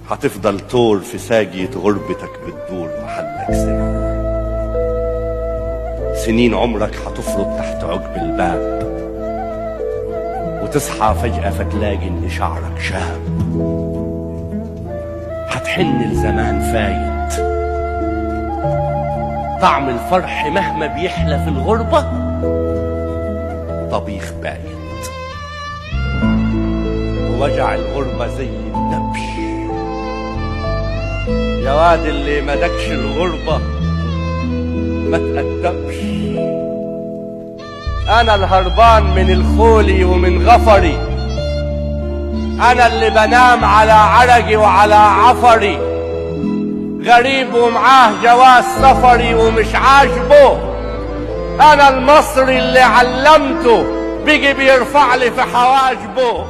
هتفضل طول في ساقية غربتك بتدور محلك سر. سنين عمرك هتفرط تحت عقب الباب، وتصحى فجأة فتلاقي ان شعرك شاب. هتحن لزمان فايت، طعم الفرح مهما بيحلى في الغربة طبيخ بايت. ووجع الغربة زي الدبش، يا واد اللي مدكش الغربة ما تأدبش. أنا الهربان من الخولي ومن غفري، أنا اللي بنام على عرقي وعلى عفري، غريب ومعاه جواز سفري ومش عاجبه. أنا المصري اللي علمته بيجي بيرفع لي في حواجبه.